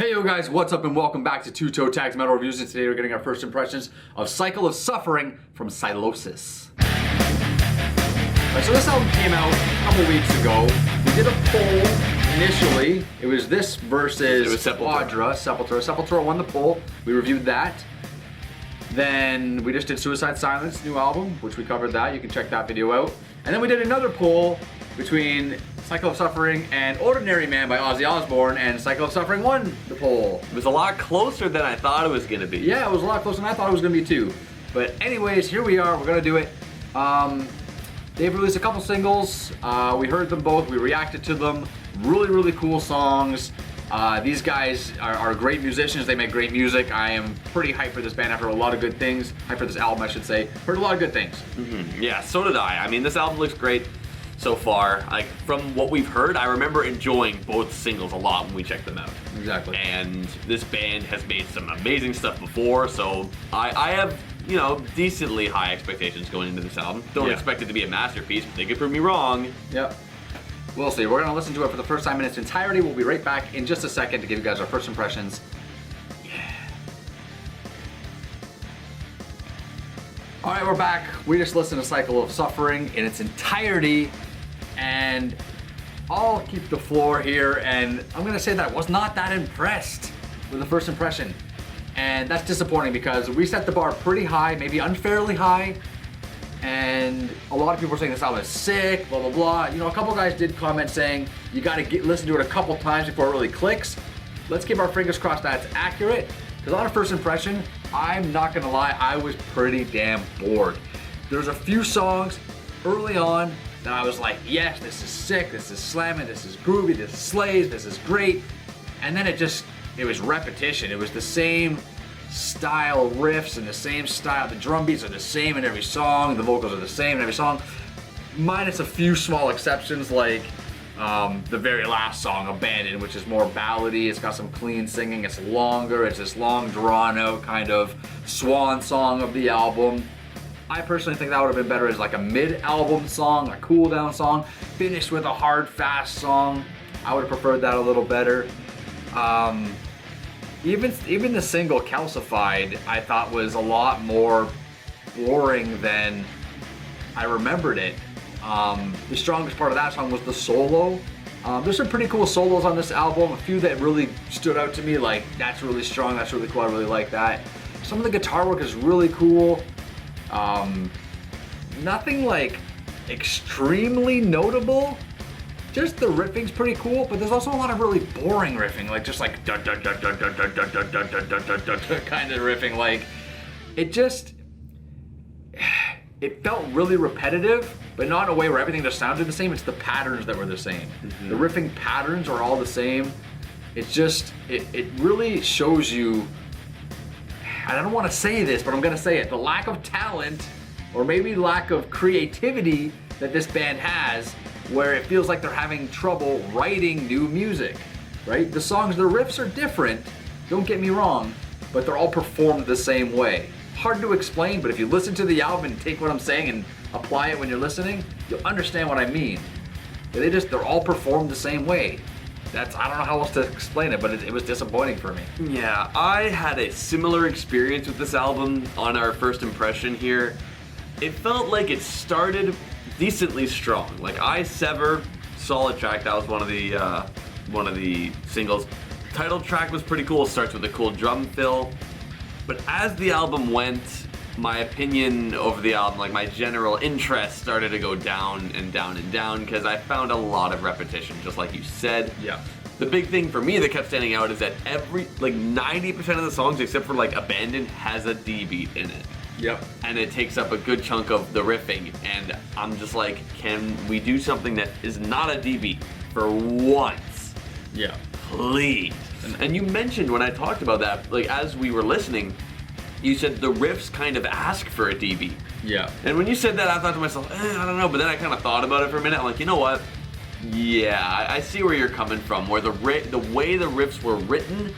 Hey yo guys, what's up and welcome back to Toe Tags Metal Reviews, and today we're getting our first impressions of Cycle of Suffering from Sylosis. Right, so this album came out a couple weeks ago. We did a poll initially. It was this versus Sepultura. Sepultura won the poll. We reviewed that. Then we just did Suicide Silence, new album, which we covered that. You can check that video out. And then we did another poll between Cycle of Suffering and Ordinary Man by Ozzy Osbourne, and Cycle of Suffering won the poll. It was a lot closer than I thought it was going to be. Yeah, it was a lot closer than I thought it was going to be too. But anyways, here we are, we're going to do it. They've released a couple singles. We heard them both, we reacted to them. Really cool songs. These guys are great musicians, they make great music. I am pretty hyped for this band. I've heard a lot of good things. Hyped for this album, I should say. Heard a lot of good things. Mm-hmm. Yeah, so did I. I mean, this album looks great so far. Like, from what we've heard, I remember enjoying both singles a lot when we checked them out. Exactly. And this band has made some amazing stuff before, so I have, you know, decently high expectations going into this album. Don't expect it to be a masterpiece, but they could prove me wrong. Yep. We'll see. We're going to listen to it for the first time in its entirety. We'll be right back in just a second to give you guys our first impressions. Yeah. Alright, we're back. We just listened to Cycle of Suffering in its entirety. And I'll keep the floor here, and I'm going to say that I was not that impressed with the first impression. And that's disappointing because we set the bar pretty high, maybe unfairly high. And a lot of people are saying this album is sick, blah, blah, blah. You know, a couple guys did comment saying you got to listen to it a couple times before it really clicks. Let's keep our fingers crossed that's accurate. Because on a first impression, I'm not going to lie, I was pretty damn bored. There's a few songs early on that I was like, yes, this is sick, this is slamming, this is groovy, this slays, this is great. And then it was repetition. It was the same style riffs and the same style. The drum beats are the same in every song, the vocals are the same in every song, minus a few small exceptions like the very last song, Abandoned, which is more ballady. It's got some clean singing, it's longer, it's this long drawn out kind of swan song of the album. I personally think that would have been better as like a mid-album song, a cool down song, finished with a hard, fast song. I would have preferred that a little better. Even the single Calcified, I thought was a lot more boring than I remembered it. The strongest part of that song was the solo. There's some pretty cool solos on this album, a few that really stood out to me, like that's really strong, that's really cool, I really like that. Some of the guitar work is really cool. Nothing like extremely notable. Just the riffing's pretty cool, but there's also a lot of really boring riffing, like just like kind of riffing. Like it felt really repetitive, but not in a way where everything just sounded the same. It's the patterns that were the same. Mm-hmm. The riffing patterns are all the same. It's just it really shows you. I don't want to say this, but I'm gonna say it. The lack of talent, or maybe lack of creativity that this band has, where it feels like they're having trouble writing new music, right? The songs, the riffs are different, don't get me wrong, but they're all performed the same way. Hard to explain, but if you listen to the album and take what I'm saying and apply it when you're listening, you'll understand what I mean. They're all performed the same way. I don't know how else to explain it, but it was disappointing for me. Yeah, I had a similar experience with this album on our first impression here. It felt like it started decently strong. Like I Sever, solid track. That was one of the singles. Title track was pretty cool. It starts with a cool drum fill. But as the album went, my opinion over the album, like my general interest, started to go down and down and down because I found a lot of repetition, just like you said. Yeah. The big thing for me that kept standing out is that 90% of the songs, except for like Abandoned, has a D beat in it. Yep. And it takes up a good chunk of the riffing, and I'm just like, can we do something that is not a D beat for once? Yeah. Please. And you mentioned when I talked about that, like as we were listening, you said the riffs kind of ask for a D beat. Yeah. And when you said that, I thought to myself, I don't know, but then I kind of thought about it for a minute. I'm like, you know what? Yeah, I see where you're coming from, where the way the riffs were written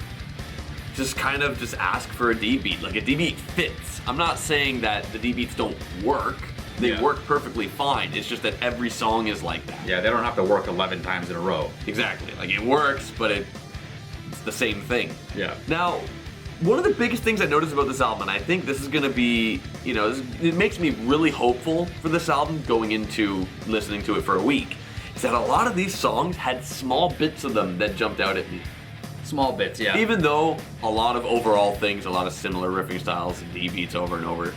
just kind of ask for a D beat. Like a D beat fits. I'm not saying that the D beats don't work. They work perfectly fine. It's just that every song is like that. Yeah, they don't have to work 11 times in a row. Exactly. Like it works, but it's the same thing. Yeah. Now, one of the biggest things I noticed about this album, and I think this is going to be, you know, it makes me really hopeful for this album going into listening to it for a week, is that a lot of these songs had small bits of them that jumped out at me. Small bits, yeah. Even though a lot of overall things, a lot of similar riffing styles and D beats over and over,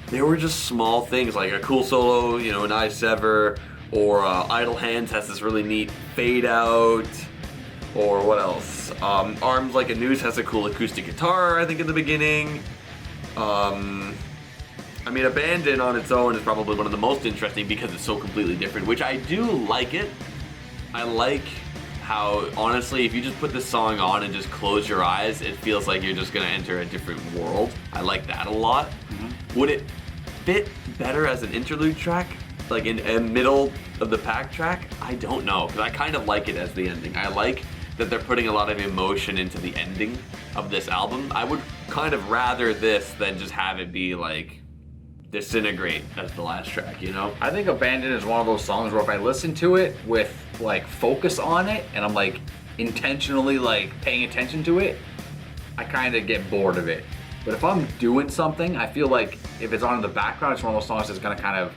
there were just small things like a cool solo, you know, an I Sever, or Idle Hands has this really neat fade out, or what else? Arms Like a Noose has a cool acoustic guitar, I think, in the beginning. I mean, Abandon on its own is probably one of the most interesting because it's so completely different, which I do like it. I like how, honestly, if you just put this song on and just close your eyes, it feels like you're just gonna enter a different world. I like that a lot. Mm-hmm. Would it fit better as an interlude track? Like in a middle of the pack track? I don't know, because I kind of like it as the ending. I like that they're putting a lot of emotion into the ending of this album. I would kind of rather this than just have it be like Disintegrate as the last track, you know? I think Abandon is one of those songs where if I listen to it with like focus on it and I'm like intentionally like paying attention to it, I kind of get bored of it. But if I'm doing something, I feel like if it's on in the background, it's one of those songs that's gonna kind of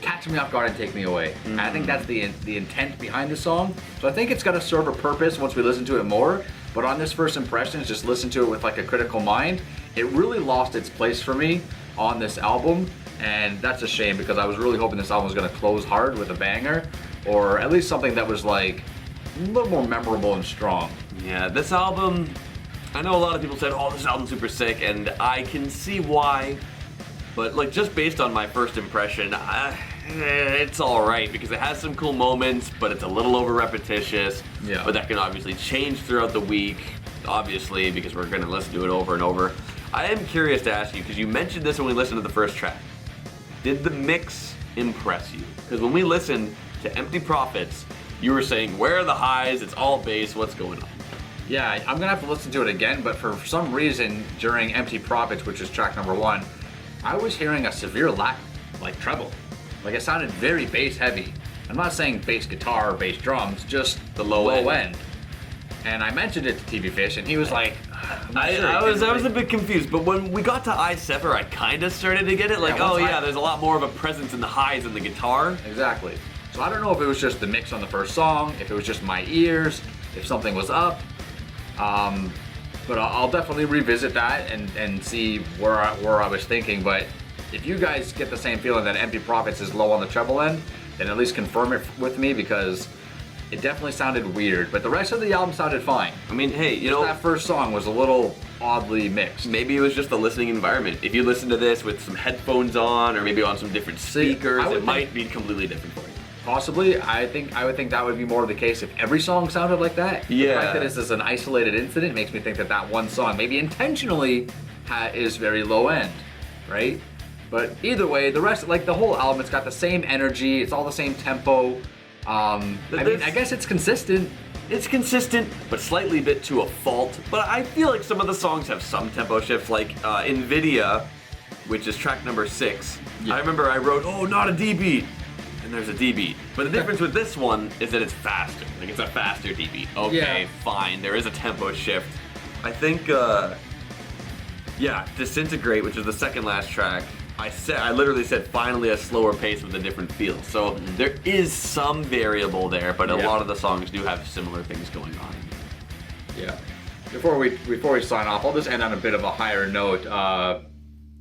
catch me off guard and take me away. Mm-hmm. And I think that's the intent behind the song. So I think it's gonna serve a purpose once we listen to it more. But on this first impressions, just listen to it with like a critical mind. It really lost its place for me on this album, and that's a shame because I was really hoping this album was gonna close hard with a banger, or at least something that was like a little more memorable and strong. Yeah, this album, I know a lot of people said, oh, this album's super sick, and I can see why, but like just based on my first impression, it's alright because it has some cool moments, but it's a little over repetitious. Yeah. But that can obviously change throughout the week, obviously, because we're gonna listen to it over and over. I am curious to ask you, because you mentioned this when we listened to the first track. Did the mix impress you? Because when we listened to Empty Prophets, you were saying, where are the highs? It's all bass, what's going on? Yeah, I'm gonna have to listen to it again, but for some reason during Empty Prophets, which is track number 1, I was hearing a severe lack, like treble. Like it sounded very bass heavy. I'm not saying bass guitar or bass drums, just the low end. And I mentioned it to TV Fish, and he was like, I was a bit confused, but when we got to I Sever, I kind of started to get it. Like, there's a lot more of a presence in the highs in the guitar. Exactly. So I don't know if it was just the mix on the first song, if it was just my ears, if something was up. But I'll definitely revisit that and see where I was thinking. But if you guys get the same feeling that Empty Prophets is low on the treble end, then at least confirm it with me, because it definitely sounded weird, but the rest of the album sounded fine. I mean, hey, you know, that first song was a little oddly mixed. Maybe it was just the listening environment. If you listen to this with some headphones on, or maybe on some different speakers, it might be completely different for you. Possibly. I would think that would be more of the case if every song sounded like that. Yeah. The fact that this is an isolated incident makes me think that one song, maybe intentionally, is very low end, right? But either way, the rest, like the whole album, it's got the same energy, it's all the same tempo. I guess it's consistent. It's consistent, but slightly bit to a fault. But I feel like some of the songs have some tempo shifts, like Nvidia, which is track number 6. Yeah. I remember I wrote, oh, not a D beat, and there's a D beat. But the difference with this one is that it's faster. Like, it's a faster D beat. Okay, fine, there is a tempo shift. I think, Disintegrate, which is the second last track, I literally said finally a slower pace with a different feel. So there is some variable there, but a lot of the songs do have similar things going on. Yeah. Before we sign off, I'll just end on a bit of a higher note.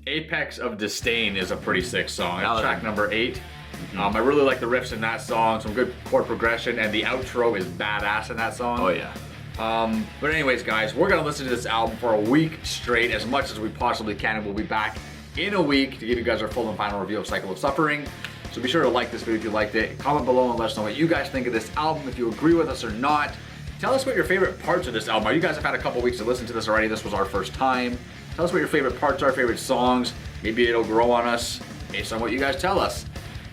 Apex of Disdain is a pretty sick song. It's track number 8. Mm-hmm. I really like the riffs in that song, some good chord progression, and the outro is badass in that song. Oh yeah. But anyways, guys, we're gonna listen to this album for a week straight, as much as we possibly can, and we'll be back in a week to give you guys our full and final review of Cycle of Suffering. So be sure to like this video if you liked it. Comment below and let us know what you guys think of this album, if you agree with us or not. Tell us what your favorite parts of this album are. You guys have had a couple weeks to listen to this already. This was our first time. Tell us what your favorite parts are, favorite songs. Maybe it'll grow on us based on what you guys tell us.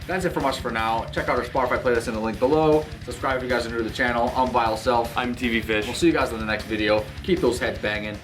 That's it from us for now. Check out our Spotify playlist in the link below. Subscribe if you guys are new to the channel. I'm Vile Self. I'm TV Fish. We'll see you guys in the next video. Keep those heads banging.